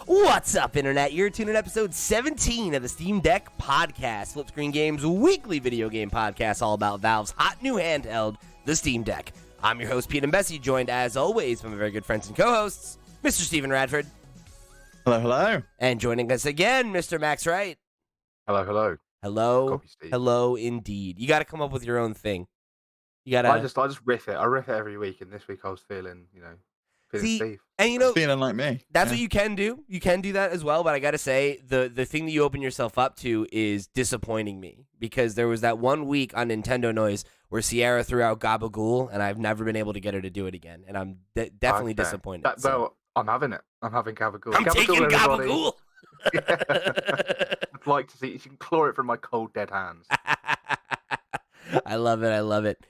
What's up, Internet? You're tuning in episode 17 of the Steam Deck Podcast, Flip Screen Games weekly video game podcast all about Valve's hot new handheld, the Steam Deck. I'm your host, Pete and Bessie, joined as always by my very good friends and co-hosts, Mr. Stephen Radford. Hello, hello. And joining us again, Mr. Max Wright. Hello, hello. Hello. Copy, Steve. Hello, indeed. You got to come up with your own thing. You got to... I just riff it. I riff it every week, and this week I was feeling, See, Steve. and you know, Feeling like me. that's what you can do. You can do that as well, but I got to say, the thing that you open yourself up to is disappointing me, because there was that one week on Nintendo Noise where Sierra threw out Gabagool, and I've never been able to get her to do it again, and I'm definitely Okay. disappointed. Well, I'm having it. I'm having Gabagool. I'm taking everybody. Gabagool! I'd like to see you can claw it from my cold, dead hands. I love it. I love it.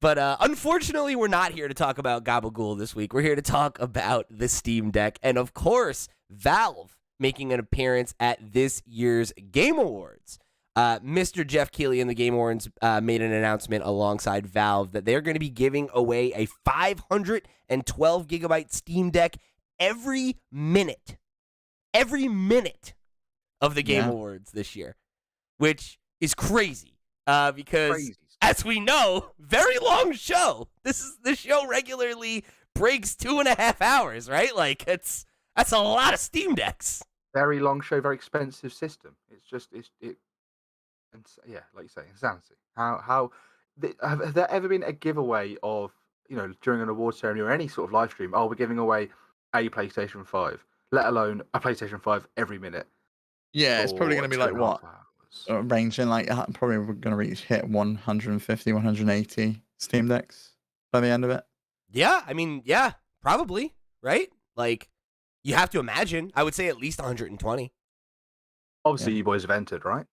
But unfortunately, we're not here to talk about Gabagool this week. We're here to talk about the Steam Deck. And of course, Valve making an appearance at this year's Game Awards. Mr. Jeff Keighley and the Game Awards made an announcement alongside Valve that they're going to be giving away a 512 gigabyte Steam Deck every minute of the Game Awards this year, which is crazy because... Crazy. As we know, very long show. This show regularly breaks 2.5 hours, right? Like that's a lot of Steam Decks. Very long show, very expensive system. Yeah, like you say, insanity. Have there ever been a giveaway of during an award ceremony or any sort of live stream? Oh, we're giving away a PlayStation 5, let alone a PlayStation 5 every minute. Yeah, it's probably going to be like what? Ranging like probably we're going to hit 150, 180 Steam Decks by the end of it. Yeah, I mean, yeah, probably, right? Like, you have to imagine. I would say at least 120. Obviously, you boys have entered, right?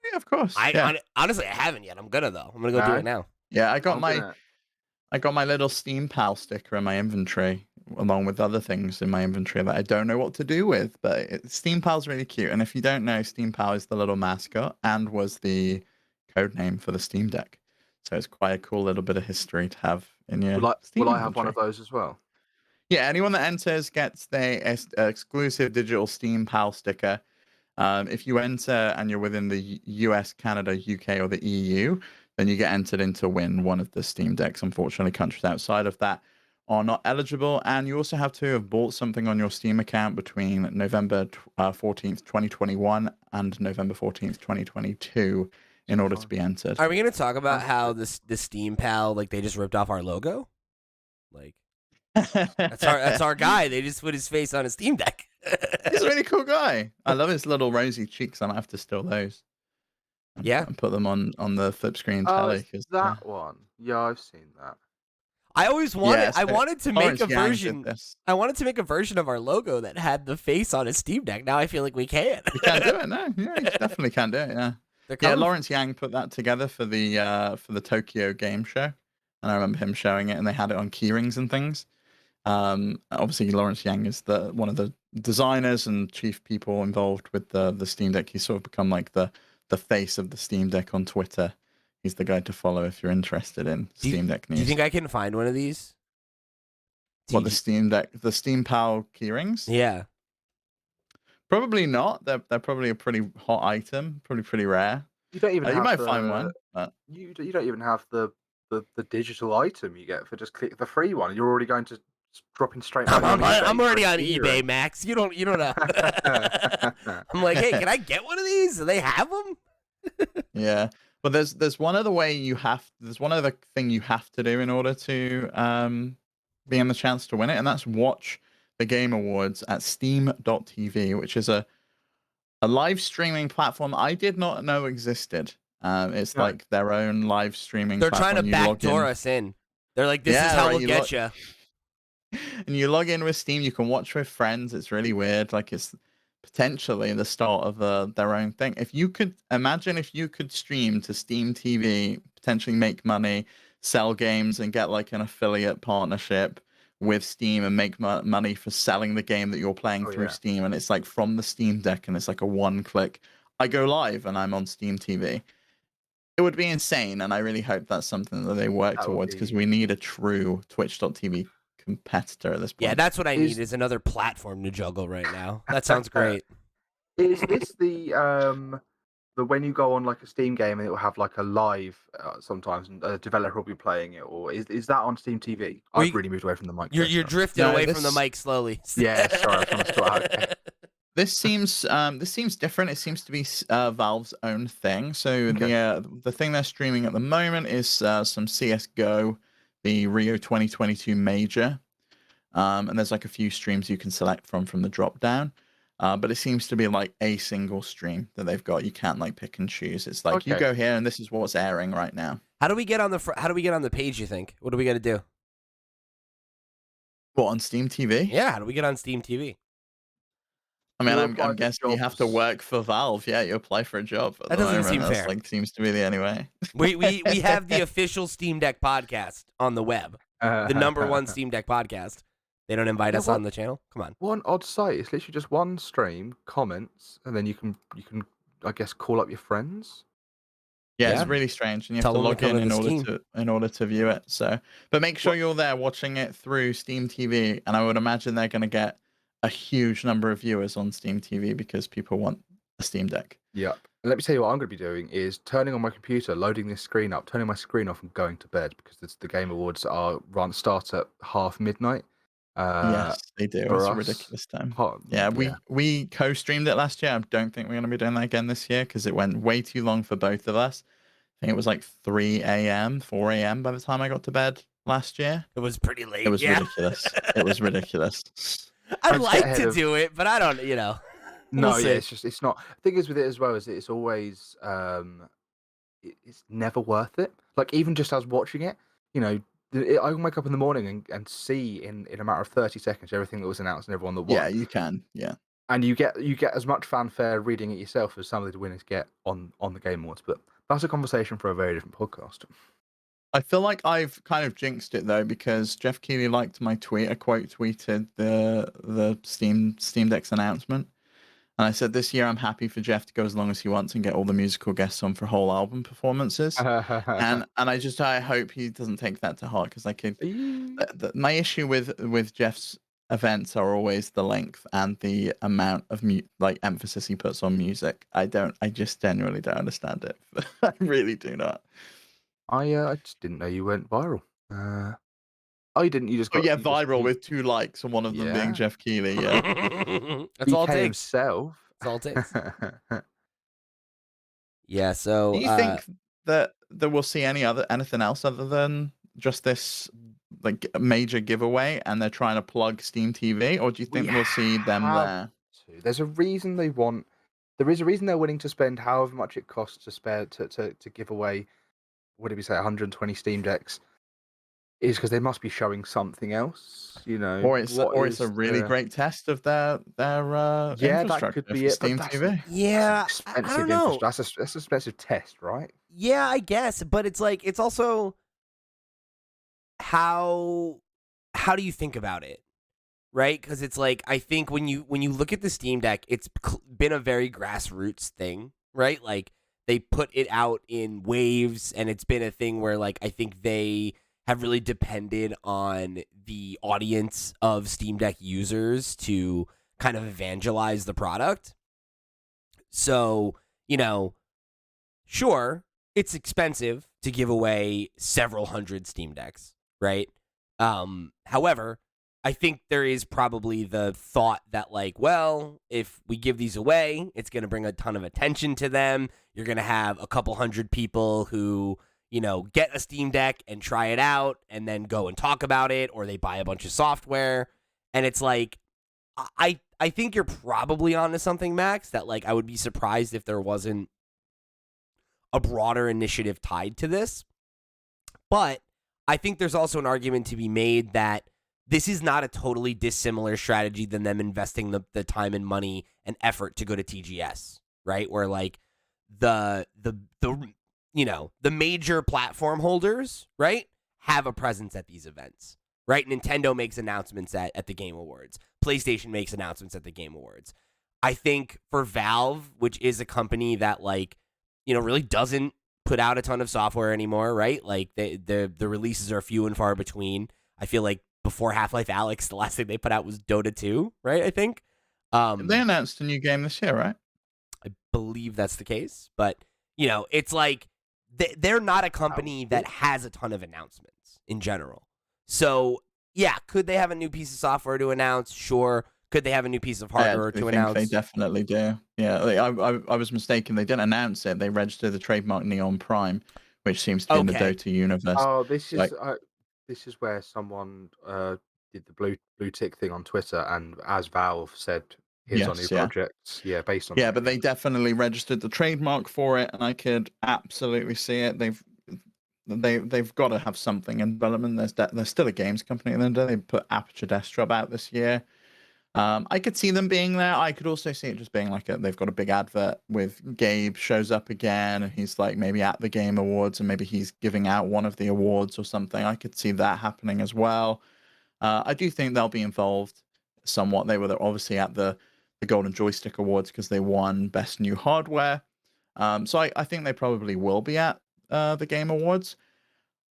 Yeah, of course. Honestly, I haven't yet. I'm gonna though. I'm gonna go do it now. Yeah, I got my little Steam Pal sticker in my inventory, along with other things in my inventory that I don't know what to do with. But Steam Pal's really cute, and if you don't know, Steam Pal is the little mascot and was the code name for the Steam Deck. So it's quite a cool little bit of history to have in your. Will I have one of those as well? Yeah, anyone that enters gets the exclusive digital Steam Pal sticker. If you enter and you're within the US, Canada, UK, or the EU, then you get entered in to win one of the Steam Decks. Unfortunately, countries outside of that are not eligible. And you also have to have bought something on your Steam account between November 14th, 2021 and November 14th, 2022 in order to be entered. Are we going to talk about how the Steam Pal, like, they just ripped off our logo? Like, that's our guy. They just put his face on a Steam Deck. He's a really cool guy. I love his little rosy cheeks. I might have to steal those. And put them on the flip screen telly. That one. Yeah, I've seen that. I always wanted. I wanted to make a version. I wanted to make a version of our logo that had the face on a Steam Deck. Now I feel like we can. You can't do it. No, yeah, you definitely can do it. Yeah. Lawrence Yang put that together for the Tokyo Game Show, and I remember him showing it, and they had it on keyrings and things. Obviously, Lawrence Yang is one of the designers and chief people involved with the Steam Deck. He's sort of become like the face of the Steam Deck on Twitter. He's the guy to follow if you're interested in Steam Deck news. Do you think I can find one of these? The Steam Deck, the Steam Pal keyrings? Yeah. Probably not. They're probably a pretty hot item, probably pretty rare. You don't even. You might find one. But... You don't even have the digital item you get for just click the free one. You're already going to dropping straight. I'm already on eBay, Max. You don't know. I'm like, hey, can I get one of these? Do they have them? Yeah. Well, there's one other way there's one other thing you have to do in order to be in the chance to win it, and that's watch the Game Awards at Steam.tv, which is a live streaming platform I did not know existed. It's like their own live streaming. They're platform. trying to backdoor us in. They're like, this is how we'll get you. And you log in with Steam, you can watch with friends. It's really weird. Like, it's potentially the start of their own thing. If you could stream to Steam TV, potentially make money, sell games, and get like an affiliate partnership with Steam and make money for selling the game that you're playing through Steam, and it's like from the Steam Deck, and it's like a one-click. I go live and I'm on Steam TV. It would be insane, and I really hope that's something that they work towards, because we need a true Twitch.tv competitor at this point. Yeah, that's what I Is- need is another platform to juggle right now. That sounds great. Is this the when you go on like a Steam game and it will have like a live sometimes and a developer will be playing it, or is that on Steam TV? Well, I've really moved away from the mic. You're there, so- drifting No, away from the this- mic slowly. Yeah, sorry, I was trying to sort out. Okay. This seems different. It seems to be Valve's own thing. So Okay. the thing they're streaming at the moment is some CS:GO, the Rio 2022 Major, and there's like a few streams you can select from the drop down. But it seems to be like a single stream that they've got. You can't like pick and choose. It's like you Okay. go here and this is what's airing right now. How do we get on the how do we get on the page, you think? What do we got to do? What, on Steam TV? Yeah, how do we get on Steam TV? I mean, You I'm apply for guessing you have to jobs. work for Valve. Yeah, you apply for a job. At That the doesn't moment. seem That's, fair. like seems to be the only way. We have the official Steam Deck podcast on the web. The number one Steam Deck podcast. They don't invite Yeah, us what- on the channel? Come on. One odd site. It's literally just one stream, comments, and then you can I guess call up your friends. Yeah, Yeah. it's really strange, and you Tell have to them to log come in to in the order scheme. to view it. So, but make sure you're there watching it through Steam TV, and I would imagine they're going to get a huge number of viewers on Steam TV because people want a Steam Deck. Yep. And let me tell you what I'm going to be doing is turning on my computer, loading this screen up, turning my screen off, and going to bed because the Game Awards start at midnight. Yes, they do. for It's a us, ridiculous time. Hot, Yeah, we co-streamed it last year. I don't think we're going to be doing that again this year because it went way too long for both of us. I think it was like 3 a.m., 4 a.m. by the time I got to bed last year. It was pretty late. It was yeah. ridiculous. It was ridiculous. I'd Let's get like ahead to of- do it, but I don't, No, We'll see. yeah, it's not. The thing is with it as well is it's always it's never worth it. Like even just as watching it, I can wake up in the morning and see in a matter of 30 seconds everything that was announced and everyone that won. Yeah, you can. Yeah. And you get as much fanfare reading it yourself as some of the winners get on the Game Awards. But that's a conversation for a very different podcast. I feel like I've kind of jinxed it though because Jeff Keighley liked my tweet. I quote tweeted the Steam Deck's announcement, and I said this year I'm happy for Jeff to go as long as he wants and get all the musical guests on for whole album performances. and I hope he doesn't take that to heart because my issue with Jeff's events are always the length and the amount of emphasis he puts on music. I just genuinely don't understand it. I really do not. I just didn't know you went viral. Oh, you didn't. You just got. Oh yeah, you just- viral he- with 2 likes and one of them Yeah. being Jeff Keighley. Yeah. That's all it BK takes. himself. That's all it takes. Yeah, so Do you think that we'll see anything else other than just this like major giveaway and they're trying to plug Steam TV, or do you think We we'll see them have there? There's a reason they want. There is a reason they're willing to spend however much it costs to give away. What did we say? 120 Steam Decks. Is because they must be showing something else, Or it's a really great test of their Yeah, that infrastructure could be for it, but Steam that's- TV. yeah, I expensive don't know. infrastructure. That's an expensive test, right? Yeah, I guess, but it's like it's also how do you think about it, right? Because it's like I think when you look at the Steam Deck, it's been a very grassroots thing, right? Like they put it out in waves, and it's been a thing where like I think they have really depended on the audience of Steam Deck users to kind of evangelize the product. So, sure, it's expensive to give away several hundred Steam Decks, right? However, I think there is probably the thought that like, well, if we give these away, it's going to bring a ton of attention to them. You're going to have a couple hundred people who, get a Steam Deck and try it out and then go and talk about it, or they buy a bunch of software. And it's like, I think you're probably onto something, Max, that like I would be surprised if there wasn't a broader initiative tied to this. But I think there's also an argument to be made that this is not a totally dissimilar strategy than them investing the time and money and effort to go to TGS, right? Where like the major platform holders, right, have a presence at these events, right? Nintendo makes announcements at the Game Awards. PlayStation makes announcements at the Game Awards. I think for Valve, which is a company that like, really doesn't put out a ton of software anymore, right? Like the releases are few and far between. I feel like before Half-Life Alyx, the last thing they put out was Dota 2, right? I think. They announced a new game this year, right? I believe that's the case, but it's like they're not a company that has a ton of announcements in general. So yeah, could they have a new piece of software to announce? Sure. Could they have a new piece of hardware to announce? They definitely do. Yeah, I was mistaken. They didn't announce it. They registered the trademark Neon Prime, which seems to be in the Dota universe. Oh, this is where someone did the blue tick thing on Twitter, and as Valve said, here's our new projects. Yeah, based on that. But they definitely registered the trademark for it, and I could absolutely see it. They've got to have something in development. There's still a games company, and then they put Aperture Desktop out this year. I could see them being there. I could also see it just being like they've got a big advert with Gabe shows up again, and he's like maybe at the Game Awards, and maybe he's giving out one of the awards or something. I could see that happening as well. I do think they'll be involved somewhat. They were obviously at the Golden Joystick Awards because they won Best New Hardware. So I think they probably will be at the Game Awards.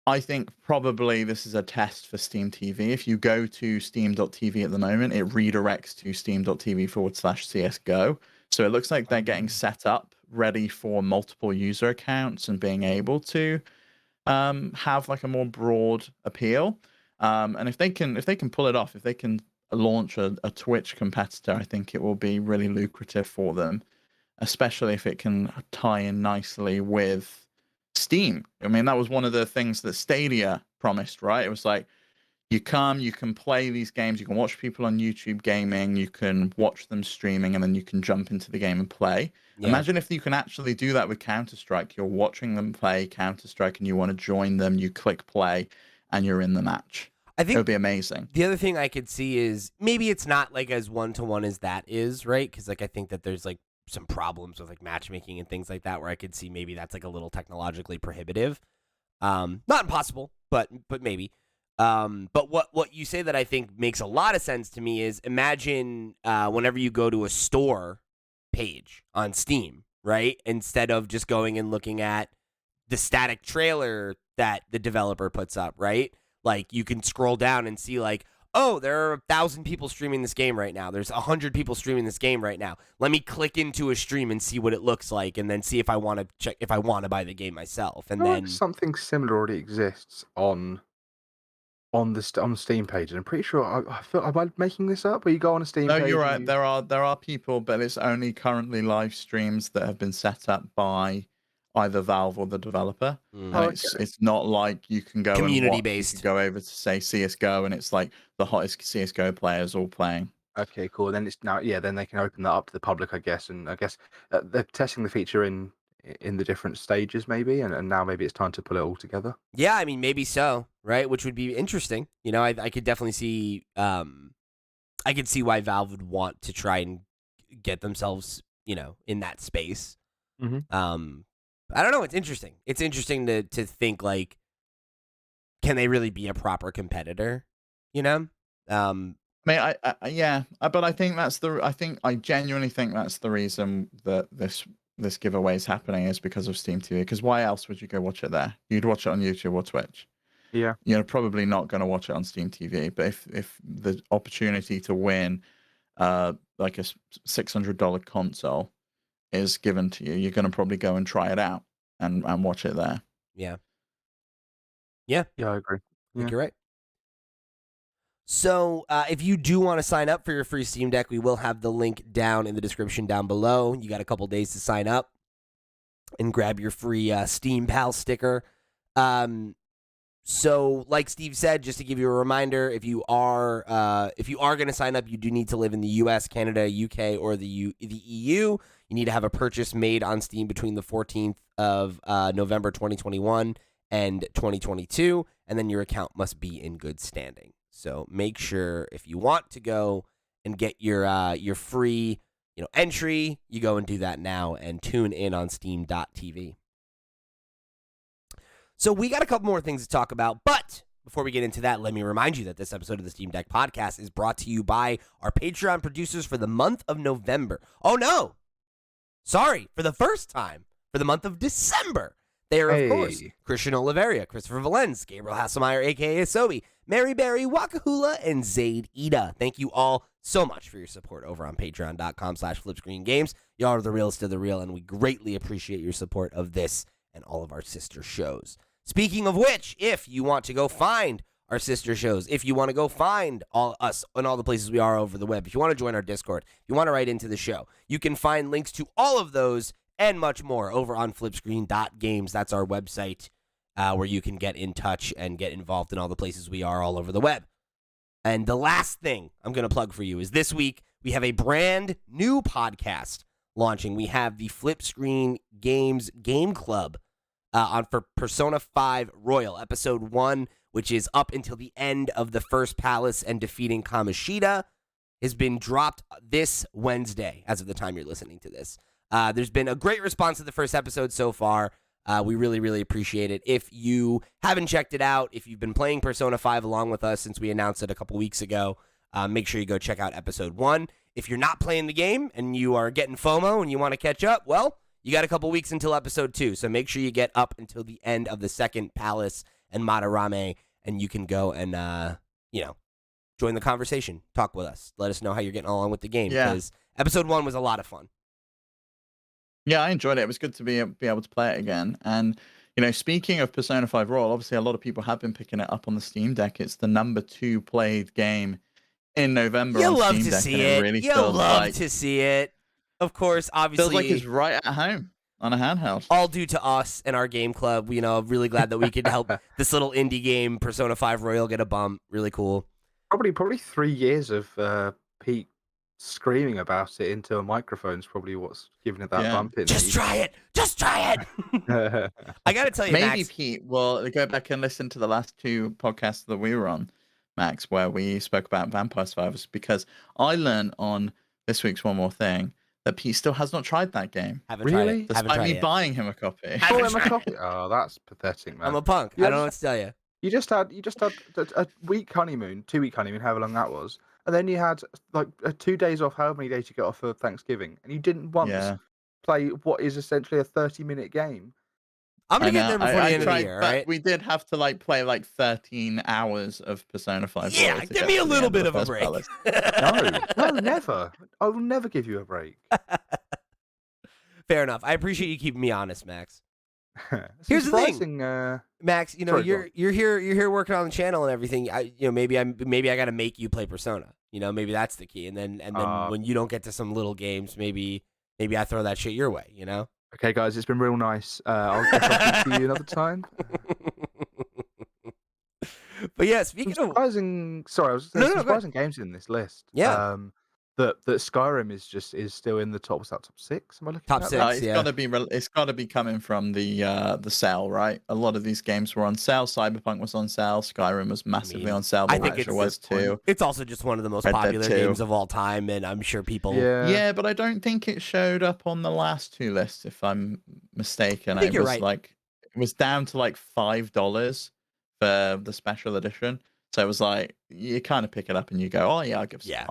I think probably this is a test for Steam TV. If you go to steam.tv at the moment, it redirects to steam.tv/CSGO. So it looks like they're getting set up, ready for multiple user accounts and being able to have like a more broad appeal. And if they can pull it off, if they can launch a Twitch competitor, I think it will be really lucrative for them, especially if it can tie in nicely with Steam. I mean, that was one of the things that Stadia promised, right? It was like, you can play these games, you can watch people on YouTube gaming, you can watch them streaming, and then you can jump into the game and play. Yeah. Imagine if you can actually do that with Counter-Strike. You're watching them play Counter-Strike and you want to join them, you click play, and you're in the match. I think it would be amazing. The other thing I could see is maybe it's not like as one-to-one as that is, right? Because like I think that there's like some problems with like matchmaking and things like that where I could see maybe that's like a little technologically prohibitive. Not impossible, but maybe. But what you say that I think makes a lot of sense to me is imagine whenever you go to a store page on Steam, right? Instead of just going and looking at the static trailer that the developer puts up, right? Like you can scroll down and see like, oh, there are 1,000 people streaming this game right now. There's 100 people streaming this game right now. Let me click into a stream and see what it looks like, and then see if I want to buy the game myself. And then something similar already exists on the Steam page. And I'm pretty sure am I making this up? Where you go on a Steam page? No, you're right. There are people, but it's only currently live streams that have been set up by either Valve or the developer. It's not like you can go community based. You can go over to say CSGO and it's like the hottest CSGO players all playing. Okay, cool. Then it's now then they can open that up to the public, I guess. And I guess they're testing the feature in the different stages maybe, and now maybe it's time to pull it all together. Yeah, I mean maybe so, right? Which would be interesting. I could definitely see I could see why Valve would want to try and get themselves, in that space. Mm-hmm. I don't know. It's interesting. It's interesting to think like, can they really be a proper competitor? But I think I genuinely think that's the reason that this giveaway is happening is because of Steam TV. Because why else would you go watch it there? You'd watch it on YouTube or Twitch. Yeah. You're probably not going to watch it on Steam TV. But if the opportunity to win like a $600 console is given to you, you're going to probably go and try it out and watch it there. Yeah, I agree. I think you're right. So if you do want to sign up for your free Steam Deck, we will have the link down in the description down below. You got a couple days to sign up and grab your free Steam Pal sticker. So like Steve said, just to give you a reminder, if you are going to sign up, you do need to live in the US, Canada, UK, or the EU. You need to have a purchase made on Steam between the 14th of November 2021 and 2022, and then your account must be in good standing. So make sure if you want to go and get your free entry, you go and do that now and tune in on steam.tv. So we got a couple more things to talk about, but before we get into that, let me remind you that this episode of the Steam Deck Podcast is brought to you by our Patreon producers for the month of November. Oh no! Sorry, for the first time, for the month of December. They are, of course, Hey. Christian Oliveria, Christopher Valens, Gabriel Hasselmeyer, a.k.a. Asobi, Mary Berry, Wakahula, and Zaid Ida. Thank you all so much for your support over on patreon.com/flipscreengames. Y'all are the realest of the real, and we greatly appreciate your support of this and all of our sister shows. Speaking of which, if you want to go find our sister shows, if you want to go find us on all the places we are over the web, if you want to join our Discord, if you want to write into the show, you can find links to all of those and much more over on flipscreen.games. That's our website where you can get in touch and get involved in all the places we are all over the web. And the last thing I'm going to plug for you is this week we have a brand new podcast launching. We have the Flip Screen Games Game Club on for Persona 5 Royal, Episode 1, which is up until the end of the first palace and defeating Kamoshida, has been dropped this Wednesday as of the time you're listening to this. There's been a great response to the first episode so far. We really, really appreciate it. If you haven't checked it out, if you've been playing Persona 5 along with us since we announced it a couple weeks ago, make sure you go check out Episode 1. If you're not playing the game and you are getting FOMO and you want to catch up, well, you got a couple weeks until Episode 2, so make sure you get up until the end of the second palace and Madarame, and you can go and, join the conversation. Talk with us. Let us know how you're getting along with the game, because Episode 1 was a lot of fun. Yeah, I enjoyed it. It was good to be able to play it again. And, speaking of Persona 5 Royal, obviously a lot of people have been picking it up on the Steam Deck. It's the number 2 played game in November You'll on love Steam to Deck. see and it. really You'll feels love like, to see it. Of course, obviously. feels like it's right at home on a handheld. All due to us and our game club. I'm really glad that we could help this little indie game, Persona 5 Royal, get a bump. Really cool. Probably 3 years of Pete screaming about it into a microphone's probably what's giving it that bump in. Just try it. Just try it. I got to tell you, Maybe Max, Pete will go back and listen to the last 2 podcasts that we were on, Max, where we spoke about Vampire Survivors, because I learned on this week's One More Thing that Pete still has not tried that game. haven't tried Really? it. Haven't Despite tried me it yet. buying him a copy. Haven't Call him a tried copy. Oh, that's pathetic, man. I'm a punk. Yeah, I don't know what to tell you. You just had a week honeymoon, 2-week honeymoon, however long that was, and then you had like 2 days off. However many days you get off for Thanksgiving, and you didn't once play what is essentially a 30-minute game. I'm going to get there before the end tried, of the year, but right? we did have to play 13 hours of Persona 5. Yeah, Royal to give get me to a the little end bit of of the a first break. palace. No, never. I will never give you a break. Fair enough. I appreciate you keeping me honest, Max. Here's the thing. thing. Max, Sorry, go you're here working on the channel and everything. Maybe I got to make you play Persona. Maybe that's the key. And then when you don't get to some little games, maybe I throw that shit your way. Okay, guys, it's been real nice. I'll talk to you another time. But yeah, speaking of Surprising. Sorry, I was No, no, go surprising games in this list. Yeah. That Skyrim is still in the top. Was that top 6? Am I looking Top at 6. that? It's yeah. gotta be coming from the sale, right? A lot of these games were on sale. Cyberpunk was on sale. Skyrim was massively on sale. I The think Witcher it's was a good too. it's also just one of the most Red Dead popular 2. games of all time, and I'm sure people. Yeah. But I don't think it showed up on the last 2 lists, if I'm mistaken. I think it you're was right. it was down to $5 for the special edition. So it was you kind of pick it up and you go, oh yeah, I'll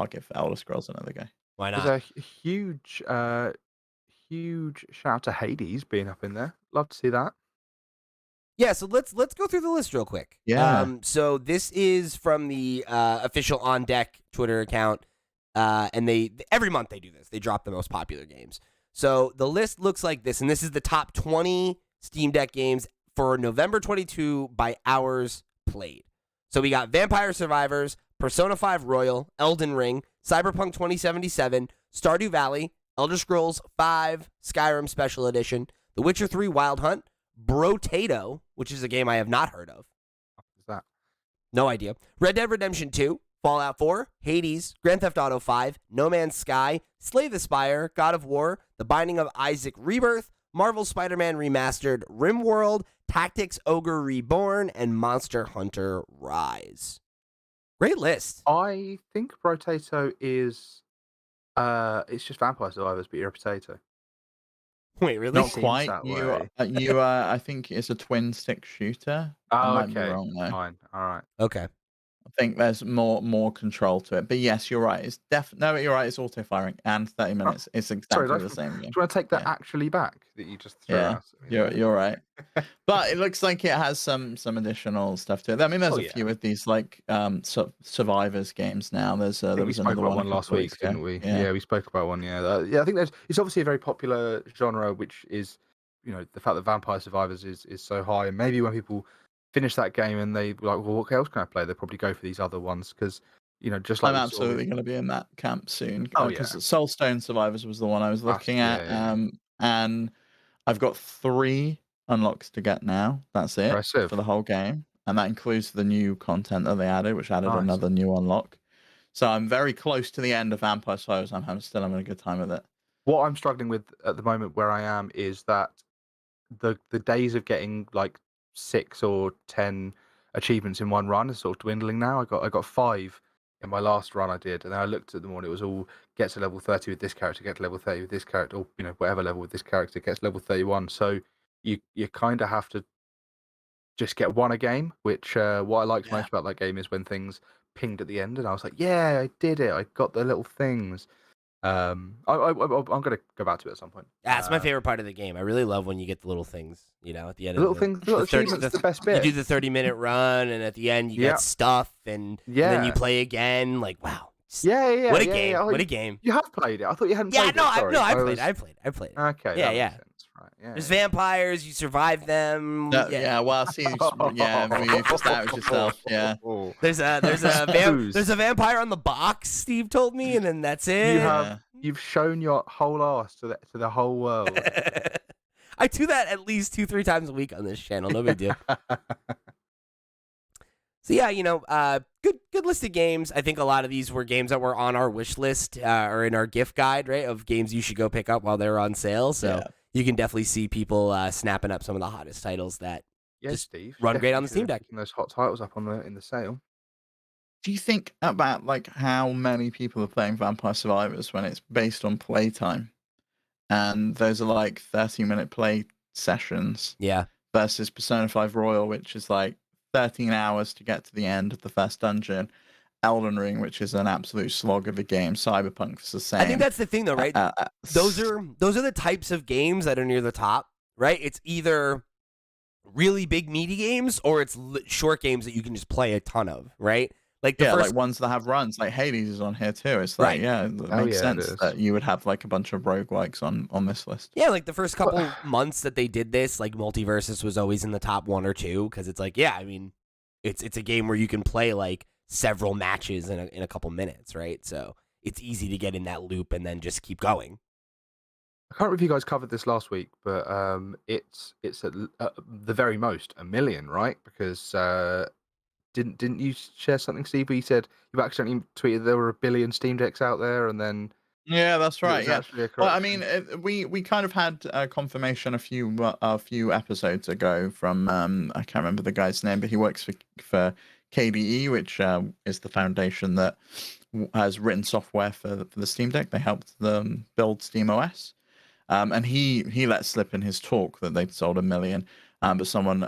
give Elder Scrolls another go. Why not? There's a huge shout out to Hades being up in there. Love to see that. Yeah, so let's go through the list real quick. Yeah. So this is from the official On Deck Twitter account, and they every month they do this. They drop the most popular games. So the list looks like this, and this is the top 20 Steam Deck games for November 22 by hours played. So we got Vampire Survivors, Persona 5 Royal, Elden Ring, Cyberpunk 2077, Stardew Valley, Elder Scrolls 5, Skyrim Special Edition, The Witcher 3 Wild Hunt, Brotato, which is a game I have not heard of. What is that? No idea. Red Dead Redemption 2, Fallout 4, Hades, Grand Theft Auto 5, No Man's Sky, Slay the Spire, God of War, The Binding of Isaac Rebirth, Marvel Spider-Man Remastered, RimWorld, Tactics Ogre Reborn, and Monster Hunter Rise. Great list. I think Brotato is it's just Vampire Survivors, but you're a potato. Wait, really? Not seems quite. that You I think it's a twin stick shooter. I Oh, might be okay. wrong though. Fine. All right. Okay. think there's more control to it. But yes, you're right. It's no, you're right. It's auto firing and 30 minutes. It's Sorry, exactly the same do game. you want to take that Yeah. actually back that you just threw Yeah, out? I mean, you're right. But it looks like it has some additional stuff to it. I mean, there's Oh, a yeah. few with these like survivors games now. There's I there think we was spoke another about one one a last couple of week, weeks ago. didn't we? Yeah. We spoke about one. Yeah, I think it's obviously a very popular genre, which is, the fact that Vampire Survivors is so high, and maybe when people finish that game and they like, well, what else can I play? They probably go for these other ones because, just like I'm we saw absolutely with- going to be in that camp soon. Oh, Because yeah. Soulstone Survivors was the one I was looking at. yeah. And I've got 3 unlocks to get now. That's it Impressive. for the whole game. And that includes the new content that they added, which added Nice. another new unlock. So I'm very close to the end of Vampire Survivors. I'm still having a good time with it. What I'm struggling with at the moment where I am is that the days of getting like 6 or 10 achievements in one run is sort of dwindling now. I got 5 in my last run I did, and then I looked at them all. And it was all get to level 30 with this character, get to level 30 with this character, or whatever level with this character, gets level 31. So you kind of have to just get one a game. Which what I liked Yeah. most about that game is when things pinged at the end, and I was like, yeah, I did it. I got the little things. I'm gonna go back to it at some point. That's my favorite part of the game. I really love when you get the little things, at the end The of little things, the little 30 achievements, the best You bit. do the 30-minute run, and at the end you Yeah. get stuff, and then you Yeah. play again. Like, wow. Yeah. What a yeah, game. yeah. Oh, What a game. You have played it. I thought you hadn't Yeah, played no, it. Sorry. I was- played it. Okay. Yeah, that yeah. makes sense. Right. Yeah. There's vampires, you survive them. Yeah, well, see, yeah, you've established yourself. Yeah. There's a Booze. there's a vampire on the box, Steve told me, and then that's it. You have you've shown your whole ass to the whole world. I do that at least 2-3 times a week on this channel. No big deal. So yeah, good list of games. I think a lot of these were games that were on our wish list or in our gift guide, right? Of games you should go pick up while they're on sale. So you can definitely see people snapping up some of the hottest titles that Yes, just Steve. run great on the Definitely Steam Deck. picking those hot titles up in the sale. Do you think about like how many people are playing Vampire Survivors when it's based on playtime, and those are like 30-minute play sessions Yeah. versus Persona 5 Royal, which is like 13 hours to get to the end of the first dungeon, Elden Ring, which is an absolute slog of a game, Cyberpunk's the same. I think that's the thing though, right? Those are the types of games that are near the top, right? It's either really big meaty games or it's short games that you can just play a ton of, right? Like the first like ones that have runs, like Hades is on here too. It's like, Right. yeah, it makes yeah, sense it is. that you would have like a bunch of roguelikes on this list. Yeah, like the first couple months that they did this, like Multiversus was always in the top 1 or 2 because it's like, yeah, I mean, it's a game where you can play like several matches in a couple minutes, right? So it's easy to get in that loop and then just keep going. I can't remember if you guys covered this last week, but it's at the very most 1 million, right? Because didn't you share something, Steve? Where you said you accidentally tweeted there were 1 billion Steam Decks out there, and then Yeah, that's it right. was Yeah. actually a Well, I correction. mean, we kind of had confirmation a few episodes ago from I can't remember the guy's name, but he works for KDE, which is the foundation that has written software for the Steam Deck. They helped them build SteamOS, and he let slip in his talk that they'd sold 1 million. But someone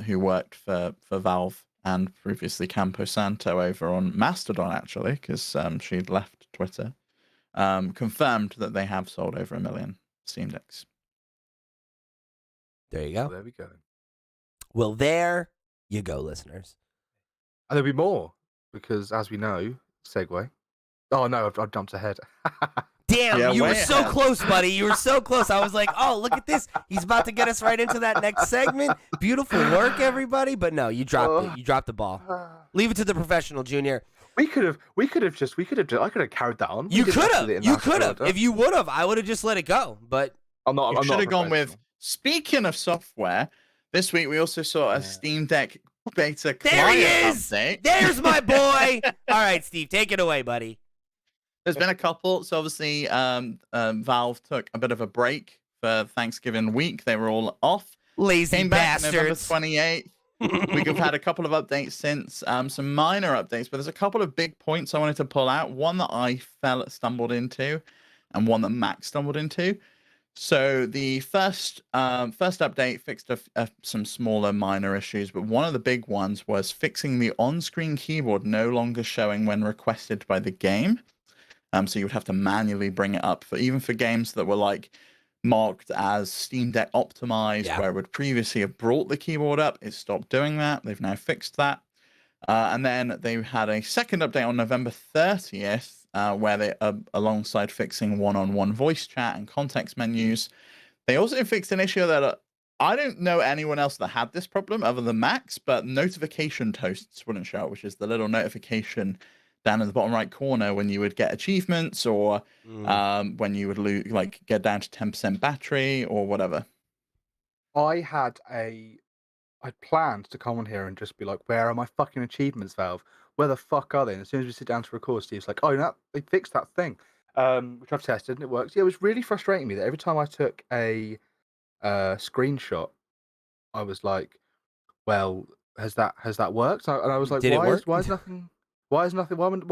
who worked for Valve and previously Campo Santo over on Mastodon, actually, because she'd left Twitter, confirmed that they have sold over 1 million Steam Decks. There you Well, go. there we go. Well, there you go, listeners. And there'll be more because, as we know, segue. Oh no, I've jumped ahead. Damn, Yeah, you were way so ahead. close, buddy. You were so close. I was like, oh, look at this. He's about to get us right into that next segment. Beautiful work, everybody. But no, you dropped it. You dropped the ball. Leave it to the professional, Junior. I could have carried that on. You We didn't could to have. do it in You that could have. order. If you would have, I would have just let it go. But I'm not. You I'm should not have gone with. professional. Speaking of software, this week we also saw a Yeah. Steam Deck beta there he client is. update. There's my boy. All right, Steve, take it away, buddy. There's been a couple. So obviously, Valve took a bit of a break for Thanksgiving week. They were all off. Lazy Came back November bastards. 28th. We've had a couple of updates since, some minor updates, but there's a couple of big points I wanted to pull out. One that I stumbled into, and one that Max stumbled into. So the first update fixed some smaller minor issues, but one of the big ones was fixing the on-screen keyboard no longer showing when requested by the game. So you would have to manually bring it up even for games that were like marked as Steam Deck optimized, where it would previously have brought the keyboard up. It stopped doing that. They've now fixed that. And then they had a second update on November 30th, where they, alongside fixing one-on-one voice chat and context menus, they also fixed an issue that I don't know anyone else that had this problem other than Max, but notification toasts wouldn't show up, which is the little notification down in the bottom right corner when you would get achievements or when you would get down to 10% battery or whatever. I planned to come on here and just be like, where are my fucking achievements, Valve? Where the fuck are they? And as soon as we sit down to record, Steve's like, oh, no, they fixed that thing, which I've tested and it works. Yeah, it was really frustrating me that every time I took a screenshot, I was like, well, has that worked? And I was like, why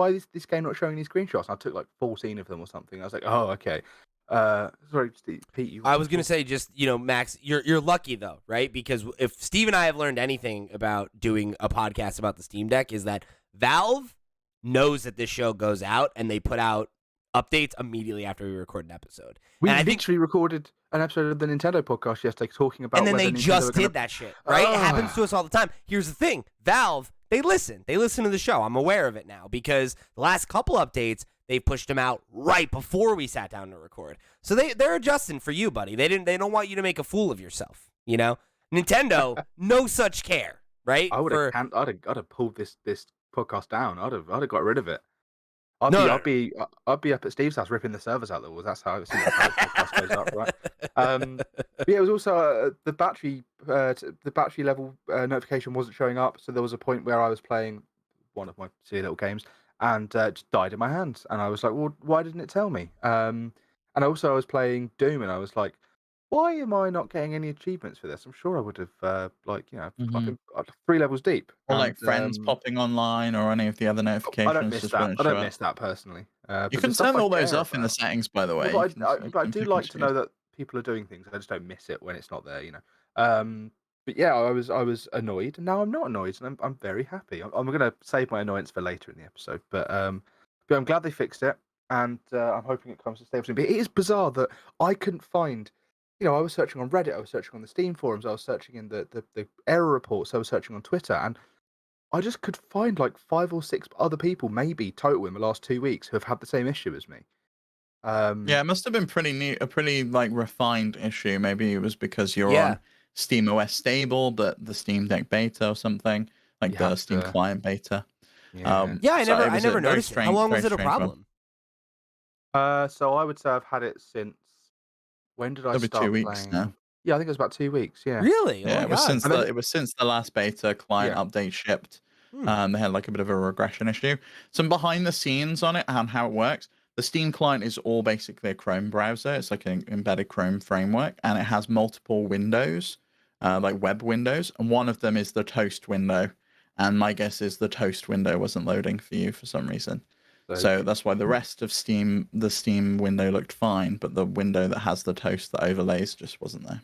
is this game not showing any screenshots? And I took like 14 of them or something. I was like, oh, okay. Sorry, Steve, Pete. I was gonna say, just Max, you're lucky though, right? Because if Steve and I have learned anything about doing a podcast about the Steam Deck, is that Valve knows that this show goes out and they put out updates immediately after we record an episode. We literally recorded an episode of the Nintendo podcast yesterday talking about. And then they just did that shit, right? It happens to us all the time. Here's the thing, Valve, they listen to the show. I'm aware of it now because the last couple updates, they pushed them out right before we sat down to record. So they're adjusting for you, buddy. They don't want you to make a fool of yourself. Nintendo, no such care, right? I'd have pulled this podcast down. I'd have got rid of it. I'd be up at Steve's house ripping the servers out the walls. That's how the podcast goes up, right? But yeah, it was also the battery level notification wasn't showing up. So there was a point where I was playing one of my silly little games and just died in my hands. And I was like, well, why didn't it tell me? And also I was playing Doom and I was like, why am I not getting any achievements for this? I'm sure I would have, like 3 levels deep. Or like friends popping online or any of the other notifications. I don't miss that. I don't miss that personally. You can turn all those off in the settings, by the way. But I do like to know that people are doing things. I just don't miss it when it's not there, But yeah, I was annoyed, and now I'm not annoyed, and I'm very happy. I'm going to save my annoyance for later in the episode, but I'm glad they fixed it, and I'm hoping it comes to stay soon. But it is bizarre that I couldn't find. I was searching on Reddit, I was searching on the Steam forums, I was searching in the error reports, I was searching on Twitter, and I just could find like 5 or 6 other people, maybe total in the last 2 weeks, who have had the same issue as me. Yeah, it must have been a pretty like refined issue. Maybe it was because you're on Steam OS stable, but the Steam Deck beta or something, like the Steam client beta. Yeah, I never noticed it. How long was it a problem? So I would say I've had it since. When did I start playing? 2 weeks now. Yeah, I think it was about 2 weeks. Yeah. Really? Yeah, it was since the last beta client update shipped. They had like a bit of a regression issue. Some behind the scenes on it and how it works. The Steam client is all basically a Chrome browser. It's like an embedded Chrome framework, and it has multiple windows, like web windows, and one of them is the Toast window. And my guess is the Toast window wasn't loading for you for some reason. So that's why the rest of the Steam window looked fine, but the window that has the Toast that overlays just wasn't there.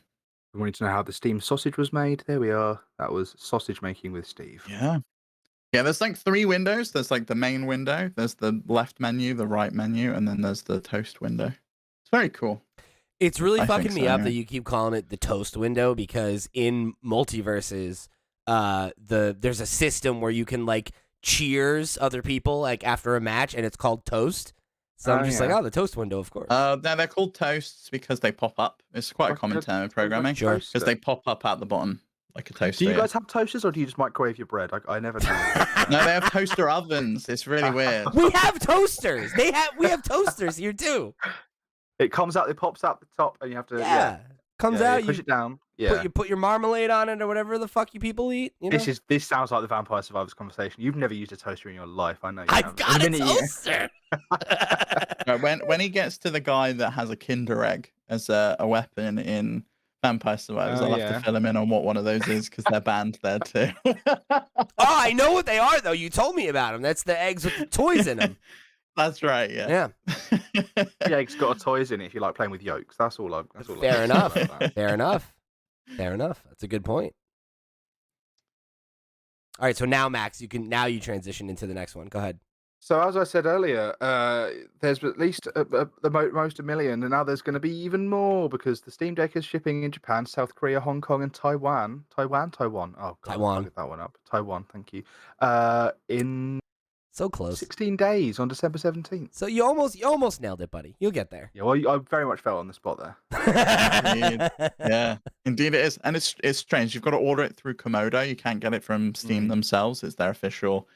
We wanted to know how the Steam sausage was made. There we are. That was sausage making with Steve. Yeah. Yeah, there's like 3 windows. There's like the main window, there's the left menu, the right menu, and then there's the Toast window. It's very cool. It's really fucking me up that you keep calling it the Toast window, because in Multiverses, there's a system where you can like cheers other people like after a match, and it's called Toast. So I'm just like, the Toast window, of course. They're called Toasts because they pop up. It's quite a common term in programming. Sure. Because they pop up at the bottom like a toaster. Do you guys have toasters, or do you just microwave your bread? I never know. No, they have toaster ovens. It's really weird. We have toasters. We have toasters here too. It comes out. It pops out the top, and you have to. Comes out. You push it down. Yeah. You put your marmalade on it or whatever the fuck you people eat. This sounds like the Vampire Survivors conversation. You've never used a toaster in your life. I know. I've got a toaster. When he gets to the guy that has a Kinder Egg as a weapon in Vampire Survivors, I'll have to fill him in on what one of those is, because they're banned there too. I know what they are though. You told me about them. That's the eggs with the toys in them. That's right. Yeah. The egg's got a toys in it if you like playing with yolks. That's all. That's all. Fair I enough. about that. Fair enough. Fair enough. That's a good point. All right, so now Max, you transition into the next one. Go ahead. So as I said earlier, there's at least most 1 million, and now there's going to be even more because the Steam Deck is shipping in Japan, South Korea, Hong Kong, and Taiwan. Taiwan. Oh, God, Taiwan. I'll get that one up. Taiwan. Thank you. In So close. 16 days on December 17th. So you almost nailed it, buddy. You'll get there. Yeah, well, I very much fell on the spot there. Yeah, indeed it is, and it's strange. You've got to order it through Komodo. You can't get it from Steam themselves. It's their official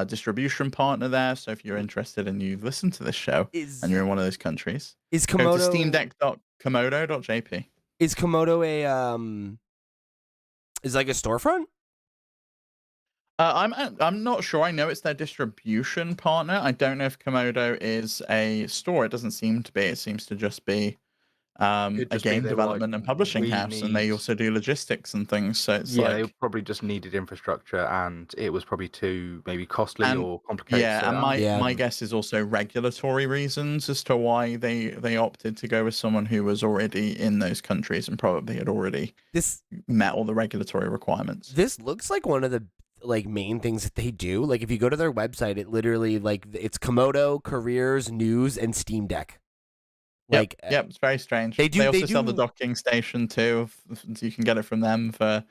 distribution partner there. So if you're interested and you've listened to this show and you're in one of those countries, Is go Komodo to steamdeck.komodo.jp. Is Komodo is like a storefront? I'm not sure. I know it's their distribution partner. I don't know if Komodo is a store. It doesn't seem to be. It seems to just be a just be game they were development like, and publishing "We house, and they need-" also do logistics and things. So it's Yeah, they like, probably just needed infrastructure, and it was probably too maybe costly And- or complicated. yeah, to and my Yeah. my guess is also regulatory reasons as to why they opted to go with someone who was already in those countries and probably had already This met all the regulatory requirements. this looks like one of the main things that they do. Like if you go to their website, it literally it's Komodo, careers, news, and Steam Deck. Like Yep, it's very strange. they do- also they sell the do- docking station too. So you can get it from them for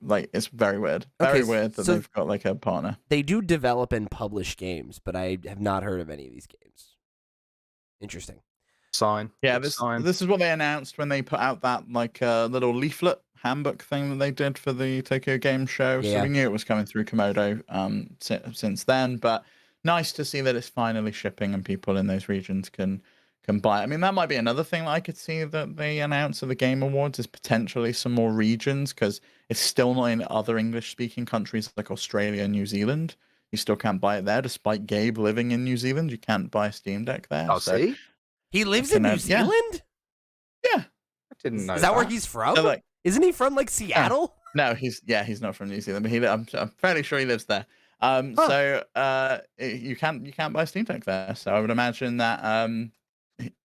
like, it's very weird. Very Okay, weird that so- they've got like a partner. they do develop and publish games, but I have not heard of any of these games. Interesting. sign. Yeah, Big sign. this is what they announced when they put out that like little leaflet handbook thing that they did for the Tokyo Game Show. Yeah. So we knew it was coming through Komodo since then, but nice to see that it's finally shipping and people in those regions can buy it. I mean, that might be another thing that I could see that they announce at the Game Awards is potentially some more regions, because it's still not in other English speaking countries like Australia and New Zealand. You still can't buy it there, despite Gabe living in New Zealand. You can't buy a Steam Deck there. Oh, so, see, He lives in New yeah. Zealand? yeah. I didn't know. Is that where he's from? So, like, Isn't he from like Seattle? no, he's not from New Zealand, but I'm fairly sure he lives there. Huh. So you can't buy a Steam Deck there. So I would imagine that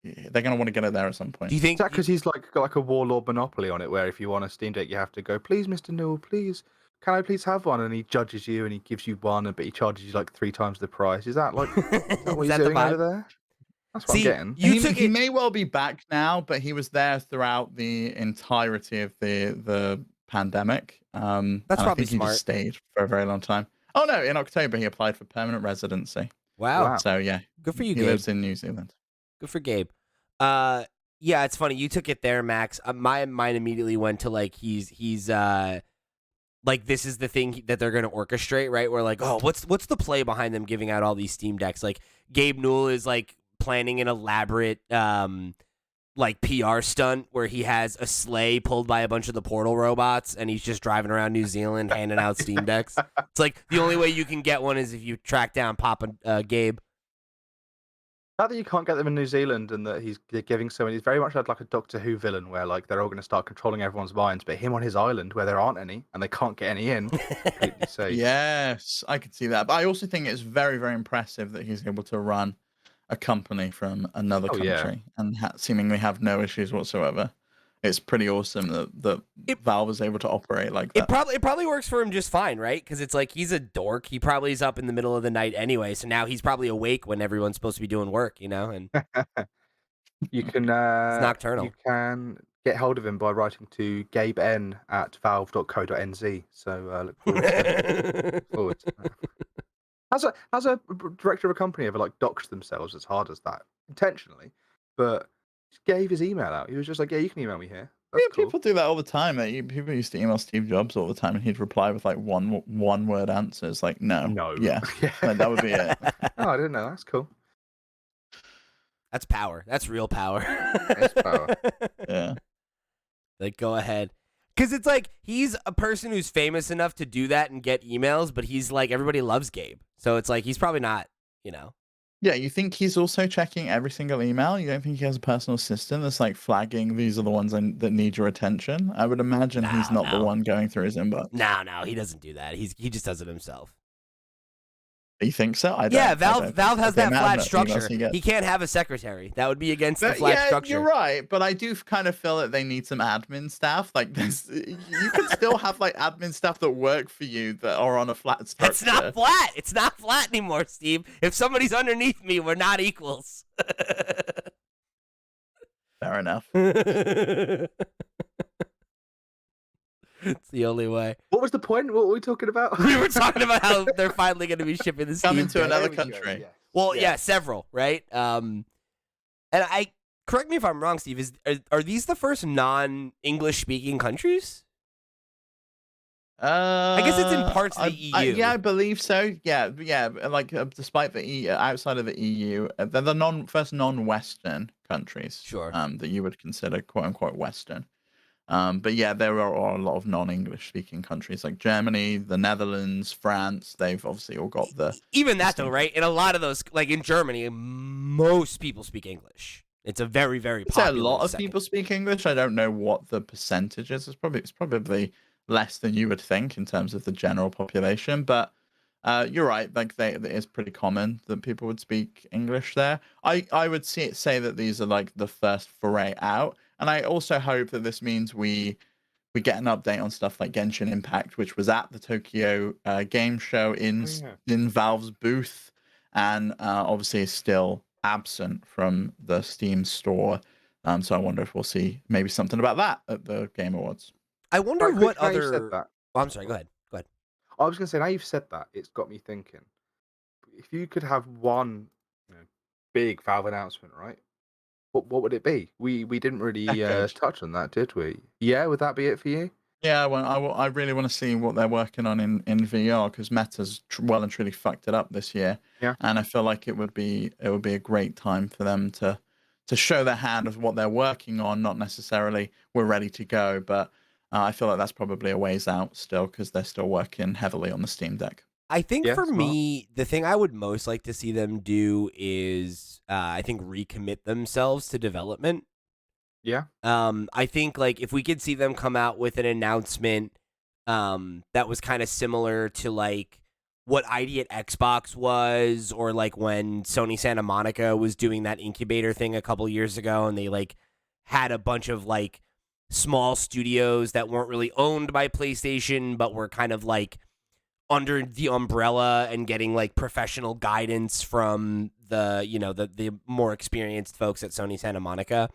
they're gonna want to get it there at some point. Do you Is think that because he's got like a warlord monopoly on it, where if you want a Steam Deck, you have to go, please, Mr. Newell, please, can I please have one? And he judges you and he gives you one, but he charges you like 3 times the price. Is that like is that what Is he's that the doing over vibe? there? That's what See, I'm getting. you he, took he it. may well be back now, but he was there throughout the entirety of the pandemic. That's and I probably think he smart. just stayed for a very long time. Oh no, in October he applied for permanent residency. Wow. Wow. So yeah, Good for you, he Gabe. lives in New Zealand. Good for Gabe. Yeah, it's funny. You took it there, Max. My mind immediately went to like he's like this is the thing that they're gonna orchestrate, right? Where like, oh, what's the play behind them giving out all these Steam Decks? Like Gabe Newell is like planning an elaborate like PR stunt where he has a sleigh pulled by a bunch of the Portal robots and he's just driving around New Zealand handing out Steam Decks. It's like the only way you can get one is if you track down Papa Gabe. Now that you can't get them in New Zealand and that they're giving so many, it's very much like a Doctor Who villain where like they're all going to start controlling everyone's minds, but him on his island where there aren't any and they can't get any in, completely safe. Yes, I could see that. But I also think it's very, very impressive that he's able to run a company from another Oh, yeah. country and seemingly have no issues whatsoever. It's pretty awesome that Valve is able to operate like that. It probably works for him just fine, right? Because it's like he's a dork. He probably is up in the middle of the night anyway, so now he's probably awake when everyone's supposed to be doing work, you know? And You can it's nocturnal. you can get hold of him by writing to gaben@valve.co.nz. So look forward to that. Has a director of a company ever like doxed themselves as hard as that intentionally, but just gave his email out? He was just like, "Yeah, you can email me here." That's Yeah, cool. people do that all the time. People used to email Steve Jobs all the time, and he'd reply with like one word answers, like no, No. yeah, Yeah. like, that would be it. Oh, I didn't know. That's cool. That's power. That's real power. It's power. Yeah. Like, go ahead. Because it's like he's a person who's famous enough to do that and get emails, but he's like, everybody loves Gabe. So it's like he's probably not, you know. Yeah, you think he's also checking every single email? You don't think he has a personal assistant that's like flagging these are the ones that need your attention? I would imagine he's not the No. one going through his inbox. No, he doesn't do that. He just does it himself. Do you think so? Yeah, Valve has that flat structure. He He can't have a secretary. That would be against the flat yeah, structure. you're right, but I do kind of feel that they need some admin staff. Like this, you can still have like admin staff that work for you that are on a flat structure. It's not flat. It's not flat anymore, Steve. If somebody's underneath me, we're not equals. Fair enough. It's the only way. What was the point? What were we talking about? We were talking about how they're finally going to be shipping the Steam Coming to Deck. another There we go, country. yes. Well, Yeah. yeah, several, right? And I correct me if I'm wrong, Steve. Are these the first non-English speaking countries? I guess it's in parts of the EU. Yeah, I believe so. Yeah. Like despite the EU, outside of the EU, they're the first non-Western countries. Sure. That you would consider quote unquote Western. But yeah, there are a lot of non-English speaking countries like Germany, the Netherlands, France. They've obviously all got the. Even that though, right? In a lot of those, like in Germany, most people speak English. It's a very, very I'd say popular. a lot of second. people speak English. I don't know what the percentage is. It's probably less than you would think in terms of the general population. But you're right. Like it is pretty common that people would speak English there. I would say that these are like the first foray out, and I also hope that this means we get an update on stuff like Genshin Impact, which was at the Tokyo Game Show in Valve's booth, and obviously is still absent from the Steam store. So I wonder if we'll see maybe something about that at the Game Awards. I wonder Right, what now you've other. said that. Oh, I'm sorry. Go ahead. I was going to say, now you've said that, it's got me thinking. If you could have one big Valve announcement, right? What would it be? We didn't really Decade. touch on that, did we? Yeah, would that be it for you? Yeah, well, I really want to see what they're working on in VR because Meta's well and truly fucked it up this year. Yeah. And I feel like it would be a great time for them to show their hand of what they're working on. Not necessarily we're ready to go, but I feel like that's probably a ways out still because they're still working heavily on the Steam Deck. I think Yeah, for smart. me, the thing I would most like to see them do is, I think, recommit themselves to development. Yeah. I think like if we could see them come out with an announcement, that was kind of similar to like what ID at Xbox was, or like when Sony Santa Monica was doing that incubator thing a couple years ago, and they like had a bunch of like small studios that weren't really owned by PlayStation, but were kind of like under the umbrella and getting like professional guidance from the the more experienced folks at Sony Santa Monica.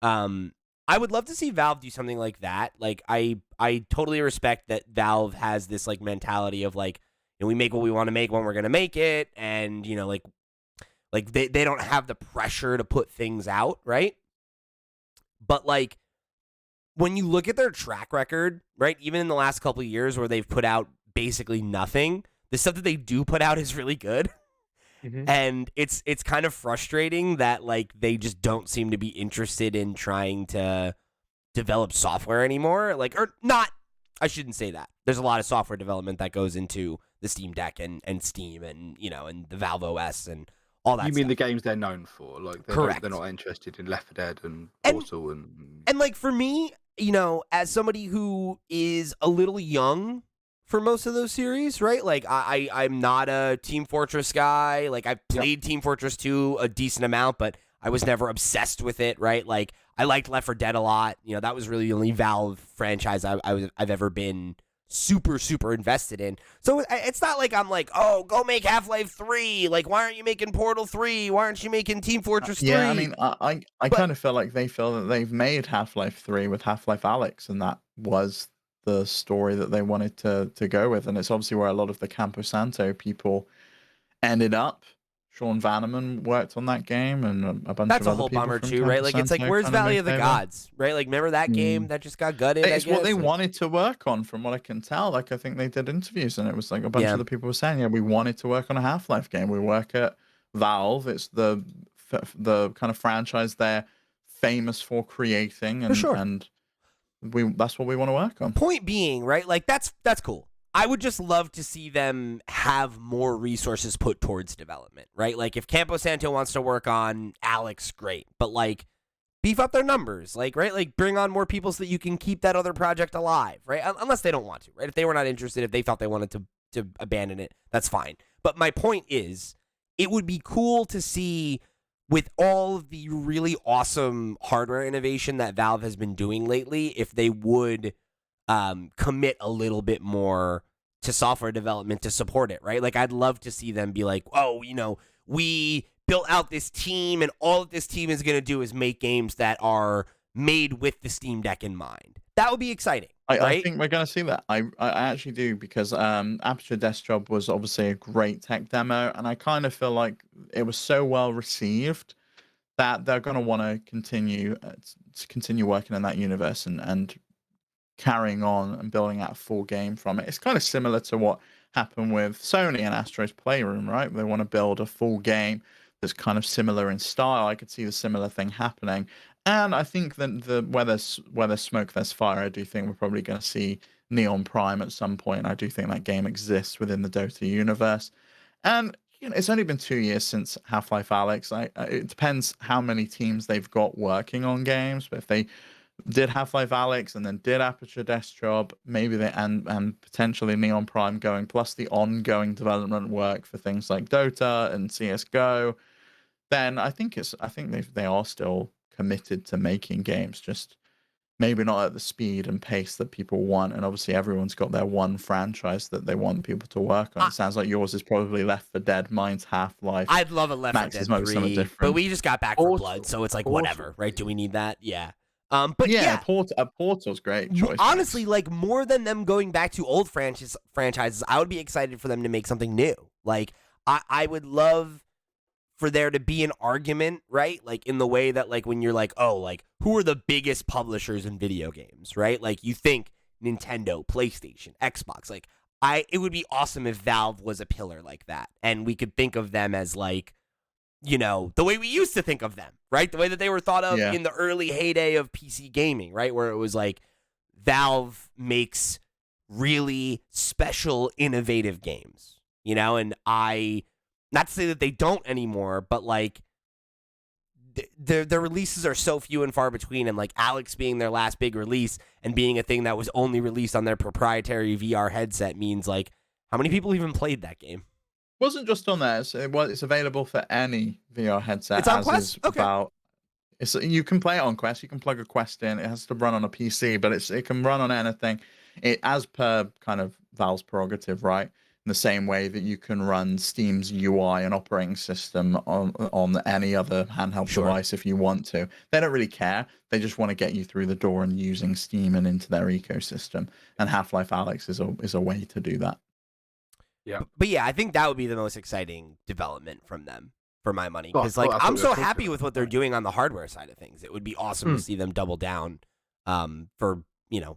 I would love to see Valve do something like that. Like I totally respect that Valve has this like mentality of like, we make what we want to make when we're gonna make it, and like they don't have the pressure to put things out, right? But like when you look at their track record, right, even in the last couple of years where they've put out basically nothing, the stuff that they do put out is really good. And it's kind of frustrating that like they just don't seem to be interested in trying to develop software anymore. Like, or not, I shouldn't say that. There's a lot of software development that goes into the Steam Deck and Steam and and the Valve OS and all that. You mean stuff. the games they're known for? Like Correct. They're not interested in Left 4 Dead and And- Portal and And like for me, as somebody who is a little young for most of those series, right? Like I'm not a Team Fortress guy. Like I've played Team Fortress 2 a decent amount, but I was never obsessed with it, right? Like I liked Left 4 Dead a lot. That was really the only Valve franchise I've ever been super invested in. So it's not like I'm like, oh, go make Half-Life 3. Like, why aren't you making Portal 3? Why aren't you making Team Fortress 3? Yeah, I mean, I kind of feel like they feel that they've made Half-Life 3 with Half-Life Alyx, and that was the story that they wanted to go with, and it's obviously where a lot of the Campo Santo people ended up. Sean Vanneman worked on that game, and a bunch That's of a other whole people bummer from too, right? Like Campo it's like, Santo where's kinda Valley moved of the over. Gods, right? Like remember that game that just got gutted? It's what they Like- wanted to work on, from what I can tell. Like I think they did interviews, and it was like a bunch Yeah. of the people were saying, "Yeah, we wanted to work on a Half-Life game. We work at Valve. It's the kind of franchise they're famous for creating, and sure. and that's what we want to work on." Point being, right? Like that's cool. I would just love to see them have more resources put towards development, right? Like if Campo Santo wants to work on Alyx, great, but like beef up their numbers, like right, like bring on more people so that you can keep that other project alive, right? Unless they don't want to, right? If they were not interested, if they thought they wanted to abandon it, that's fine. But my point is, it would be cool to see, with all of the really awesome hardware innovation that Valve has been doing lately, if they would commit a little bit more to software development to support it, right? Like, I'd love to see them be like, oh, we built out this team, and all that this team is going to do is make games that are made with the Steam Deck in mind. That would be exciting, right? I think we're going to see that. I actually do, because Aperture Desk Job was obviously a great tech demo, and I kind of feel like it was so well received that they're going to want to continue working in that universe and carrying on and building out a full game from it. It's kind of similar to what happened with Sony and Astro's Playroom, right? They want to build a full game that's kind of similar in style. I could see the similar thing happening. And I think that where there's smoke, there's fire. I do think we're probably going to see Neon Prime at some point. I do think that game exists within the Dota universe. And it's only been 2 years since Half-Life Alyx. It depends how many teams they've got working on games. But if they did Half-Life Alyx and then did Aperture Desk Job, maybe they and potentially Neon Prime going, plus the ongoing development work for things like Dota and CS:GO, then I think they are still committed to making games, just maybe not at the speed and pace that people want. And obviously everyone's got their one franchise that they want people to work on. It sounds like yours is probably Left 4 Dead, mine's Half-Life. I'd love a Left 4 Dead 3, but we just got Back 4 Blood, so it's like whatever, right? Do we need that? Yeah. But yeah, Portal's great choice. Honestly, like, more than them going back to old franchises, I would be excited for them to make something new. Like, I would love for there to be an argument, right? Like, in the way that, like, when you're like, oh, like, who are the biggest publishers in video games, right? Like, you think Nintendo, PlayStation, Xbox. Like, it would be awesome if Valve was a pillar like that, and we could think of them as, like, the way we used to think of them, right? The way that they were thought of in the early heyday of PC gaming, right? Where it was like, Valve makes really special, innovative games, and not to say that they don't anymore, but like, their releases are so few and far between, and like Alyx being their last big release and being a thing that was only released on their proprietary VR headset means, like, how many people even played that game? Wasn't just on there. It's available for any VR headset. It's on Quest? Okay. You can play it on Quest. You can plug a Quest in. It has to run on a PC, but it can run on anything. As per kind of Valve's prerogative, right? In the same way that you can run Steam's UI and operating system on any other handheld device if you want to. They don't really care. They just want to get you through the door and using Steam and into their ecosystem. And Half-Life Alyx is a way to do that. Yeah, but yeah, I think that would be the most exciting development from them, for my money, because I'm so happy with what they're doing on the hardware side of things. It would be awesome to see them double down, for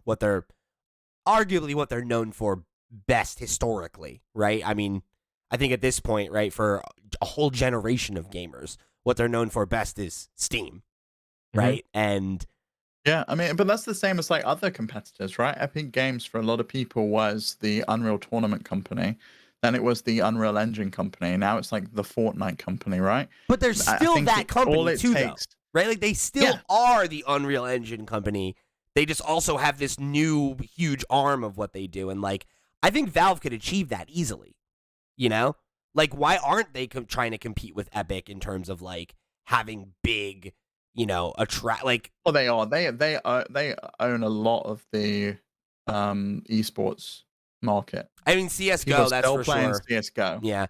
what they're known for best historically, right? I mean, I think at this point, right, for a whole generation of gamers, what they're known for best is Steam, right? And yeah, I mean, but that's the same as like other competitors, right? Epic Games for a lot of people was the Unreal Tournament company. Then it was the Unreal Engine company. Now it's like the Fortnite company, right? But there's still that company too, though, right? Like, they still are the Unreal Engine company. They just also have this new huge arm of what they do. And like, I think Valve could achieve that easily, Like, why aren't they trying to compete with Epic in terms of like having big, like? Well, they are. They own a lot of the esports market. I mean, CS:GO, that's for sure. CS:GO. Yeah.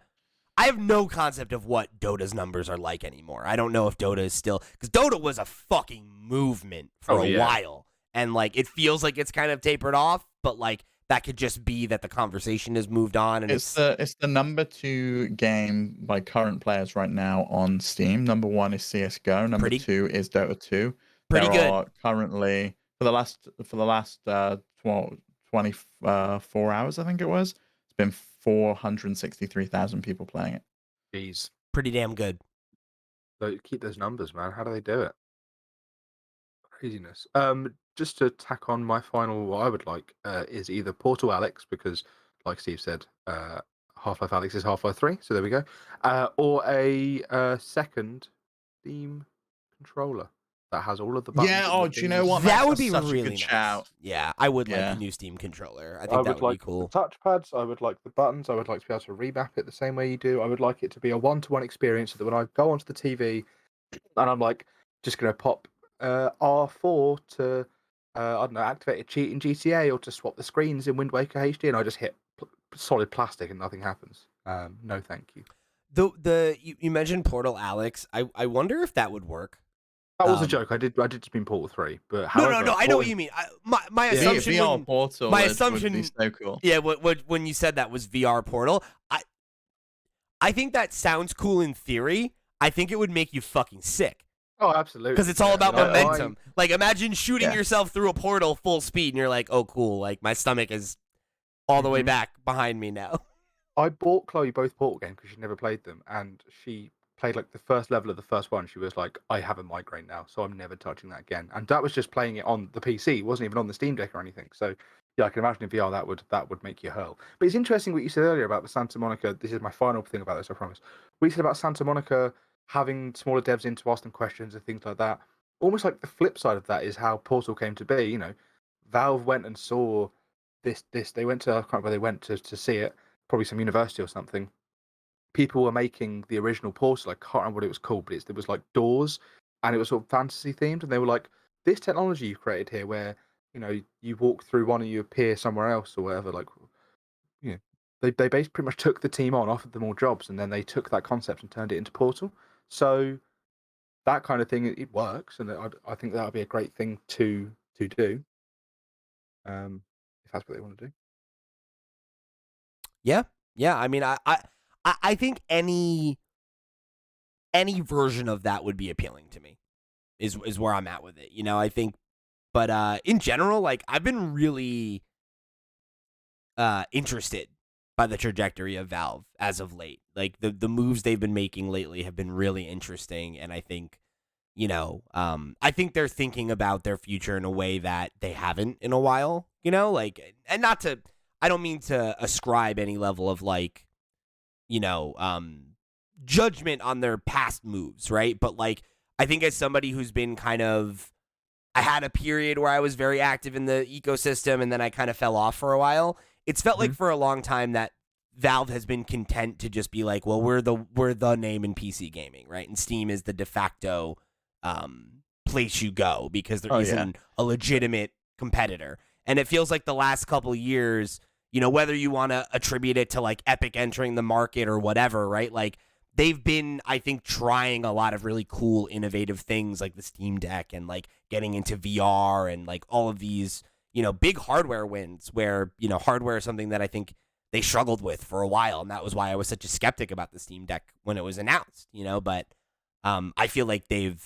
I have no concept of what Dota's numbers are like anymore. I don't know if Dota is still, because Dota was a fucking movement for a while, and like, it feels like it's kind of tapered off, but like, that could just be that the conversation has moved on. And it's the number 2 game by current players right now on Steam. Number 1 is CS:GO. Number 2 is Dota 2. Pretty good. Are currently, for the last 24 hours, I think it was, it's been 463,000 people playing it. Jeez, pretty damn good. So keep those numbers, man. How do they do it? Craziness. Just to tack on my final, what I would like is either Portal Alyx, because, like Steve said, Half-Life Alyx is Half-Life 3, so there we go, or a second Steam controller. that has all of the buttons. Yeah. and Oh, the do you know things. what? That Max? would That's be such a really good nice. shout. Yeah, I would like Yeah. a new Steam controller. I I think that would would be like cool. the touchpads. I would like the buttons. I would like to be able to remap it the same way you do. I would like it to be a one-to-one experience so that when I go onto the TV and I'm like just going to pop R4 to I don't know, activate a cheat in GTA or to swap the screens in Wind Waker HD, and I just hit solid plastic and nothing happens. No, thank you. You mentioned Portal, Alex. I wonder if that would work. That was a joke. I did just mean Portal 3, but No, however, I know what you mean. My Yeah. assumption VR when, Portal my would assumption be so cool. yeah, when you said that was VR Portal, I think that sounds cool in theory. I think it would make you fucking sick. Oh, absolutely. Because it's all Yeah, about no, momentum. Like, imagine shooting Yeah. yourself through a portal full speed, and you're like, "Oh, cool! Like my stomach is all the way Mhm. back behind me now." I bought Chloe both Portal games because she never played them, and she played like the first level of the first one. She was like, "I have a migraine now, so I'm never touching that again." And that was just playing it on the PC. It wasn't even on the Steam Deck or anything. So yeah, I can imagine in VR that would make you hurl. But it's interesting what you said earlier about the Santa Monica. This is my final thing about this, I promise. What you said about Santa Monica having smaller devs in to ask them questions and things like that. Almost like the flip side of that is how Portal came to be. You know, Valve went and saw this. They went to I can't remember where they went to see it, probably some university or something. People were making the original Portal. I can't remember what it was called, but it was like doors, and it was sort of fantasy themed. And they were like, "This technology you've created here, where you walk through one and you appear somewhere else or whatever." Like, they basically pretty much took the team on, offered them all jobs, and then they took that concept and turned it into Portal. So that kind of thing, it works, and I think that would be a great thing to do. If that's what they want to do. Yeah. I mean, I think any version of that would be appealing to me. Is where I'm at with it. I think, but in general, like I've been really interested by the trajectory of Valve as of late. Like the moves they've been making lately have been really interesting, and I think I think they're thinking about their future in a way that they haven't in a while. Like, and not to, I don't mean to ascribe any level of like, judgment on their past moves, right? But like, I think as somebody who's been I had a period where I was very active in the ecosystem, and then I kind of fell off for a while. It's felt like for a long time that Valve has been content to just be like, well, we're the name in PC gaming, right? And Steam is the de facto place you go because there isn't a legitimate competitor. And it feels like the last couple of years, whether you want to attribute it to like Epic entering the market or whatever, right? Like they've been, I think, trying a lot of really cool, innovative things like the Steam Deck and like getting into VR and like all of these, big hardware wins where, hardware is something that I think they struggled with for a while. And that was why I was such a skeptic about the Steam Deck when it was announced, but I feel like they've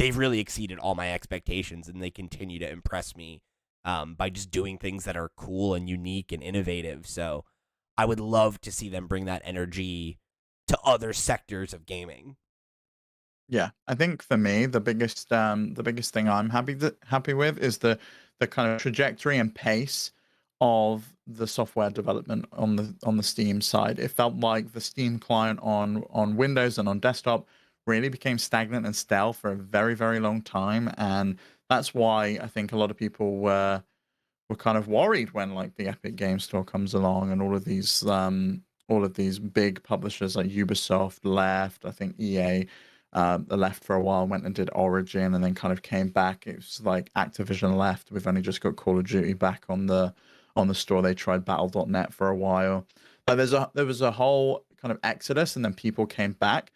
really exceeded all my expectations, and they continue to impress me by just doing things that are cool and unique and innovative. So I would love to see them bring that energy to other sectors of gaming. Yeah, I think for me the biggest thing I'm happy with is the kind of trajectory and pace of the software development on the Steam side. It felt like the Steam client on Windows and on desktop really became stagnant and stale for a very, very long time, and that's why I think a lot of people were kind of worried when like the Epic Game Store comes along and all of these big publishers like Ubisoft left. I think EA left for a while, went and did Origin, and then kind of came back. It was like Activision left. We've only just got Call of Duty back on the store. They tried Battle.net for a while. But there was a whole kind of exodus, and then people came back.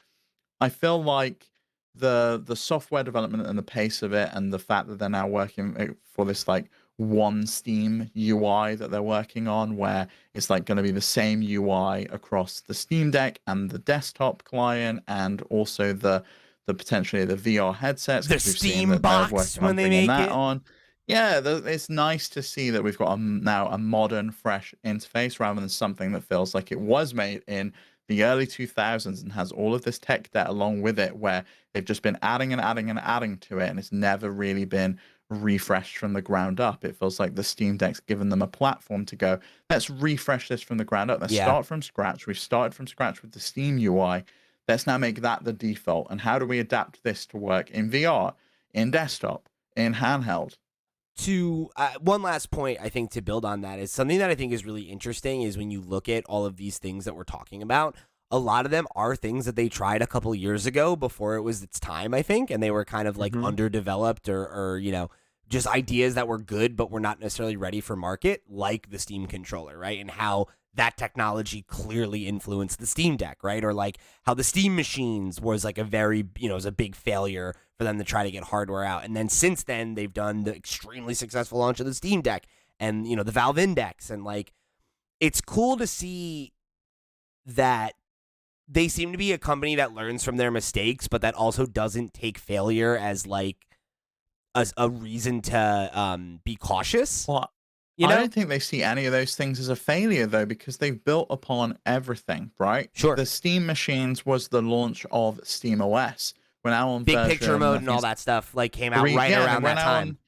I feel like the software development and the pace of it, and the fact that they're now working for this like one Steam UI that they're working on, where it's like going to be the same UI across the Steam Deck and the desktop client, and also the potentially the VR headsets. The Steam box when they make it on. Yeah, it's nice to see that we've got now a modern, fresh interface rather than something that feels like it was made in the early 2000s and has all of this tech debt along with it, where they've just been adding and adding and adding to it, and it's never really been refreshed from the ground up. It feels like the Steam Deck's given them a platform to go, let's refresh this from the ground up. Let's start from scratch. We've started from scratch with the Steam UI. Let's now make that the default. And how do we adapt this to work in VR, in desktop, in handheld. To one last point, I think to build on that is something that I think is really interesting is when you look at all of these things that we're talking about, a lot of them are things that they tried a couple years ago before it was its time, I think, and they were kind of like underdeveloped or just ideas that were good but were not necessarily ready for market, like the Steam controller, right? And how that technology clearly influenced the Steam Deck, right? Or like how the Steam machines was like a very, was a big failure for them to try to get hardware out. And then since then, they've done the extremely successful launch of the Steam Deck and, the Valve Index. And like, it's cool to see that they seem to be a company that learns from their mistakes, but that also doesn't take failure as like as a reason to be cautious. Well, I don't think they see any of those things as a failure, though, because they've built upon everything, right? Sure. The Steam machines was the launch of Steam OS. We're now on big picture mode and all that stuff like came out around that time.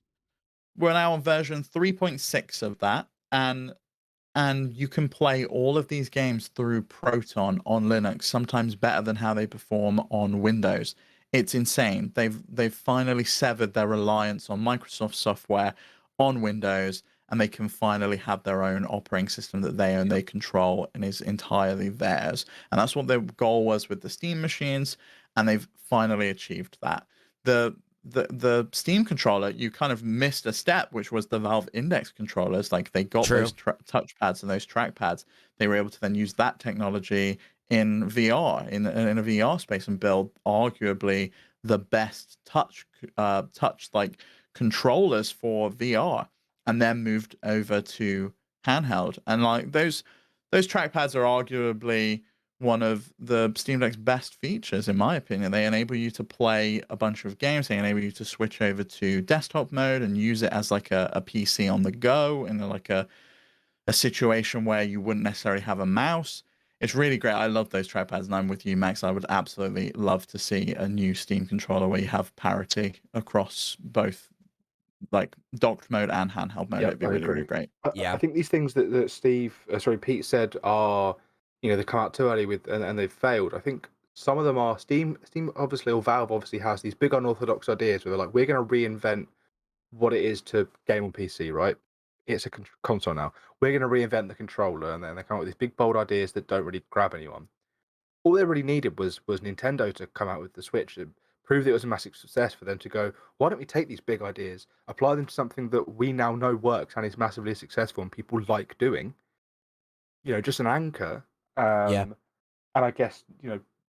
We're now on version 3.6 of that, and you can play all of these games through Proton on Linux, sometimes better than how they perform on Windows. It's insane. They've finally severed their reliance on Microsoft software on Windows, and they can finally have their own operating system that they own, they control, and is entirely theirs. And that's what their goal was with the Steam machines, and they've finally achieved that. The Steam controller, you kind of missed a step, which was the Valve Index controllers. Like they got those touchpads and those trackpads. They were able to then use that technology in VR, in a VR space, and build arguably the best touch like controllers for VR, and then moved over to handheld. And like those trackpads are arguably one of the Steam Deck's best features, in my opinion. They enable you to play a bunch of games. They enable you to switch over to desktop mode and use it as like a PC on the go in like a situation where you wouldn't necessarily have a mouse. It's really great. I love those trackpads, and I'm with you, Max. I would absolutely love to see a new Steam controller where you have parity across both like docked mode and handheld mode. It'd be really, really great. I think these things that Pete said are, they come out too early with and they've failed. I think some of them are Steam obviously, or Valve obviously has these big unorthodox ideas where they're like, we're going to reinvent what it is to game on PC, right? It's a console now. We're going to reinvent the controller, and then they come up with these big bold ideas that don't really grab anyone. All they really needed was Nintendo to come out with the Switch and prove that it was a massive success for them to go, why don't we take these big ideas, apply them to something that we now know works and is massively successful and people like doing, just an anchor. And I guess,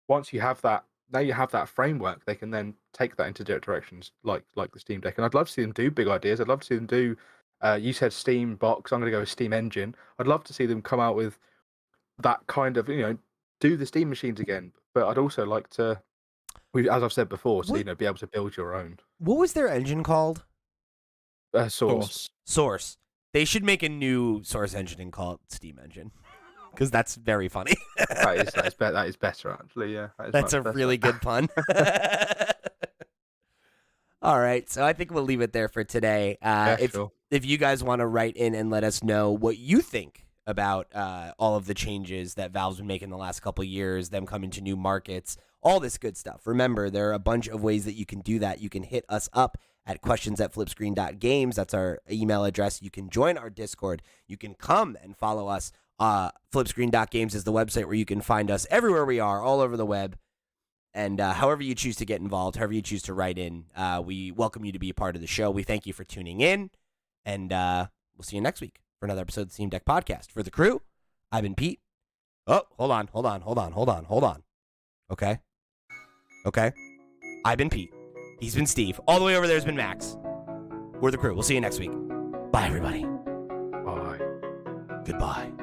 once you have that, now you have that framework, they can then take that into different directions, like the Steam Deck. And I'd love to see them do big ideas. I'd love to see them do, you said Steam Box, I'm going to go with Steam Engine. I'd love to see them come out with that kind of, do the Steam machines again. But I'd also like to, as I've said before, be able to build your own. What was their engine called? Source. They should make a new Source engine and call it Steam Engine, because that's very funny. that is better, actually. Yeah, that's a really good pun. All right, so I think we'll leave it there for today. If you guys want to write in and let us know what you think about all of the changes that Valve's been making the last couple of years, them coming to new markets, all this good stuff. Remember, there are a bunch of ways that you can do that. You can hit us up at questions@flipscreen.games. That's our email address. You can join our Discord. You can come and follow us. Flipscreen.games is the website where you can find us everywhere we are, all over the web. And however you choose to get involved, however you choose to write in, we welcome you to be a part of the show. We thank you for tuning in, and we'll see you next week for another episode of the Steam Deck Podcast. For the crew, I've been Pete. Oh, hold on. Okay. I've been Pete. He's been Steve. All the way over there has been Max. We're the crew. We'll see you next week. Bye, everybody. Bye. Goodbye.